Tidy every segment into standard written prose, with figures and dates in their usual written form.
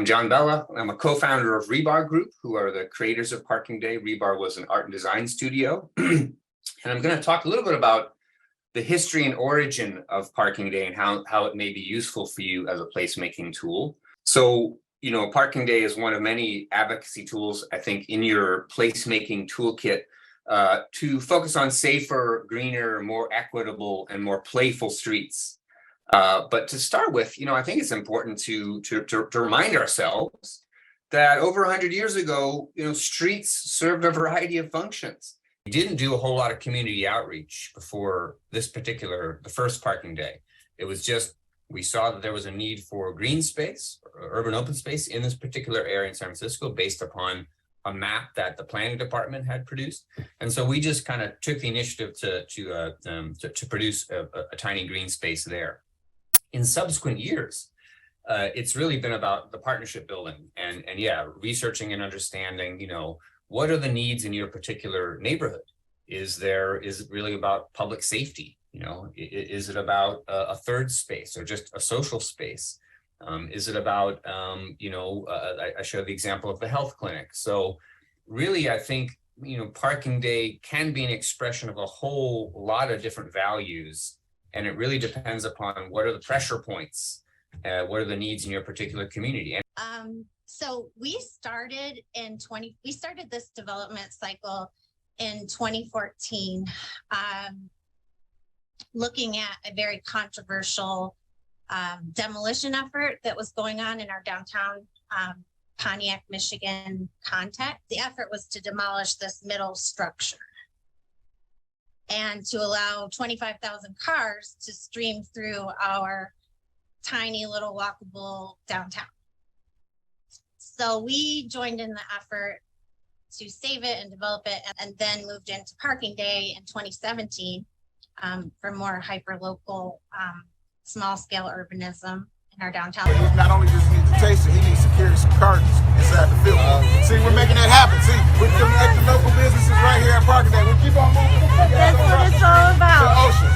I'm John Bella. I'm a co-founder of Rebar Group, who are the creators of Parking Day. Rebar was an art and design studio. And I'm going to talk a little bit about the history and origin of Parking Day and how it may be useful for you as a placemaking tool. So, Parking Day is one of many advocacy tools, I think, in your placemaking toolkit to focus on safer, greener, more equitable, and more playful streets. But to start with, I think it's important to remind ourselves that over 100 years ago, streets served a variety of functions. We didn't do a whole lot of community outreach before the first Parking Day. It was just, we saw that there was a need for green space, or urban open space in this particular area in San Francisco based upon a map that the planning department had produced. And so we just kind of took the initiative to produce a tiny green space there. In subsequent years, it's really been about the partnership building and researching and understanding, what are the needs in your particular neighborhood? Is it really about public safety? Is it about a third space or just a social space? Is it about, I showed the example of the health clinic. So really, I think, Parking Day can be an expression of a whole lot of different values. And it really depends upon what are the pressure points, what are the needs in your particular community. So we started this development cycle in 2014, looking at a very controversial demolition effort that was going on in our downtown Pontiac, Michigan context. The effort was to demolish this middle structure and to allow 25,000 cars to stream through our tiny little walkable downtown. So we joined in the effort to save it and develop it, and then moved into Parking Day in 2017 for more hyper-local, small-scale urbanism in our downtown. But he not only just needs to taste it, he needs to carry some cartons inside the field. See, we're making that happen. See, we connect the local businesses right here at Parking Day. We keep on moving. That's what it's all about. To the ocean.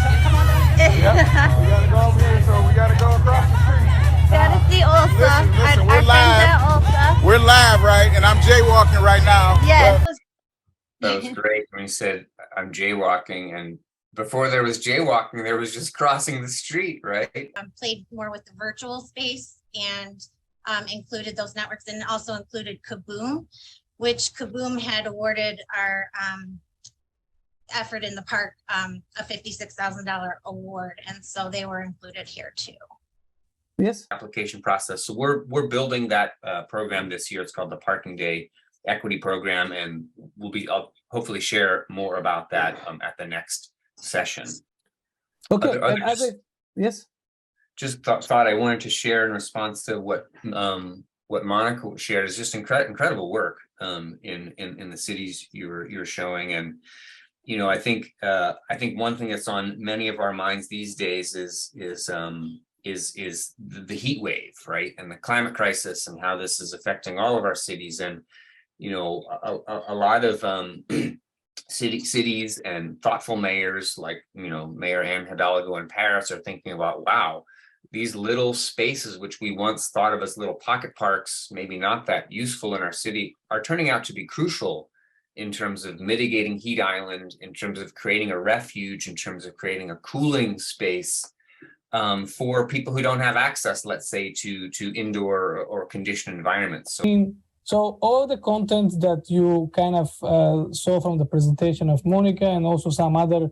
Yep. We gotta go over here, so we gotta go across the street. Gotta see Ulsa. Listen, Our friends at Ulsa. We're live, right? And I'm jaywalking right now. Yes. That was great when you said I'm jaywalking, and before there was jaywalking, there was just crossing the street, right? Played more with the virtual space and included those networks, and also included Kaboom, which Kaboom had awarded our effort in the park a $56,000 award, and so they were included here too. Yes. Application process. So we're building that program this year. It's called the Parking Day Equity Program, and I'll hopefully share more about that at the next session. Okay. Yes. Just thought I wanted to share in response to what Monica shared is just incredible work in the cities you're showing. And I think one thing that's on many of our minds these days is the heat wave, right, and the climate crisis, and how this is affecting all of our cities. And a lot of cities and thoughtful mayors like Mayor Anne Hidalgo in Paris are thinking about, wow, these little spaces which we once thought of as little pocket parks, maybe not that useful in our city, are turning out to be crucial in terms of mitigating heat island, in terms of creating a refuge, in terms of creating a cooling space for people who don't have access, let's say, to indoor or conditioned environments. So all the content that you kind of saw from the presentation of Monica, and also some other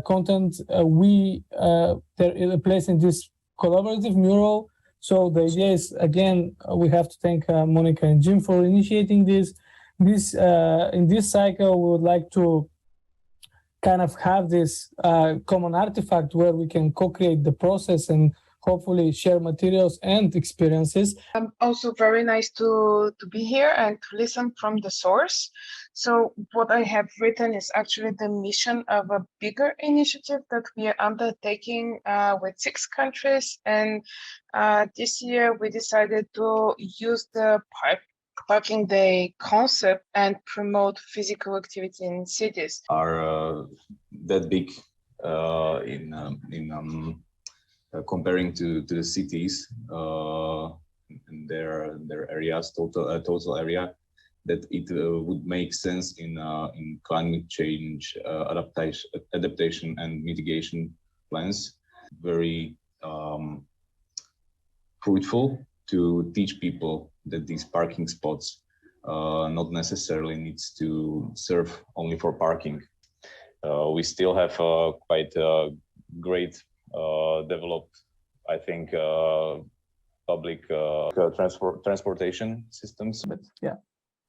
content, there is a place in this collaborative mural. So the idea is, again, we have to thank Monica and Jim for initiating this. In this cycle, we would like to kind of have this common artifact where we can co-create the process and hopefully share materials and experiences. Also very nice to be here and to listen from the source. So what I have written is actually the mission of a bigger initiative that we are undertaking with 6 countries. And this year we decided to use the Parking Day concept and promote physical activity in cities. Are that big in comparing to the cities. in their areas, total area, that it would make sense in climate change adaptation and mitigation plans. Very fruitful to teach people that these parking spots not necessarily needs to serve only for parking. We still have quite great developed, I think, public transportation systems. But yeah.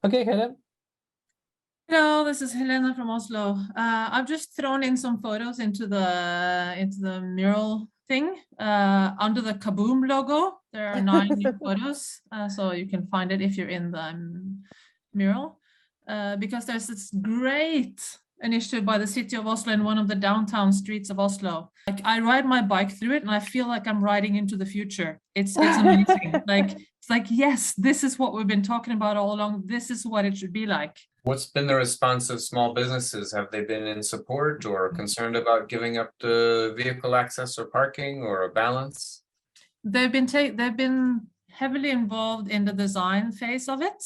Okay, Helen. Hello, this is Helena from Oslo. I've just thrown in some photos into the mural thing. Under the Kaboom logo, there are 9 new photos, so you can find it if you're in the mural. Because there's this great initiative by the city of Oslo in one of the downtown streets of Oslo. Like, I ride my bike through it and I feel like I'm riding into the future. It's amazing. It's like, yes, this is what we've been talking about all along. This is what it should be like. What's been the response of small businesses? Have they been in support or concerned about giving up the vehicle access or parking or a balance? They've been heavily involved in the design phase of it.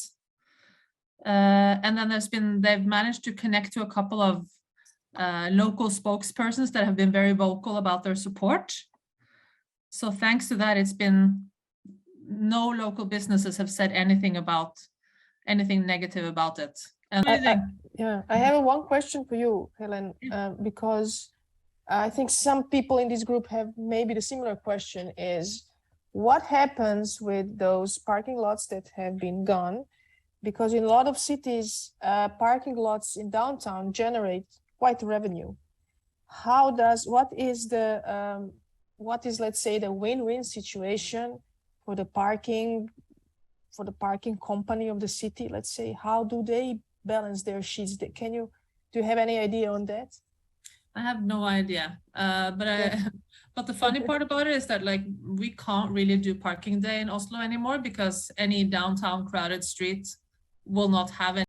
And then they've managed to connect to a couple of local spokespersons that have been very vocal about their support. So thanks to that, it's been no local businesses have said anything negative about it. And I have one question for you, Helen, because I think some people in this group have maybe the similar question is, what happens with those parking lots that have been gone? Because in a lot of cities, parking lots in downtown generate quite revenue. What is, let's say, the win-win situation for the parking company of the city? Let's say, how do they balance their sheets? Do you have any idea on that? I have no idea. But the funny part about it is that, like, we can't really do parking day in Oslo anymore because any downtown crowded street will not have any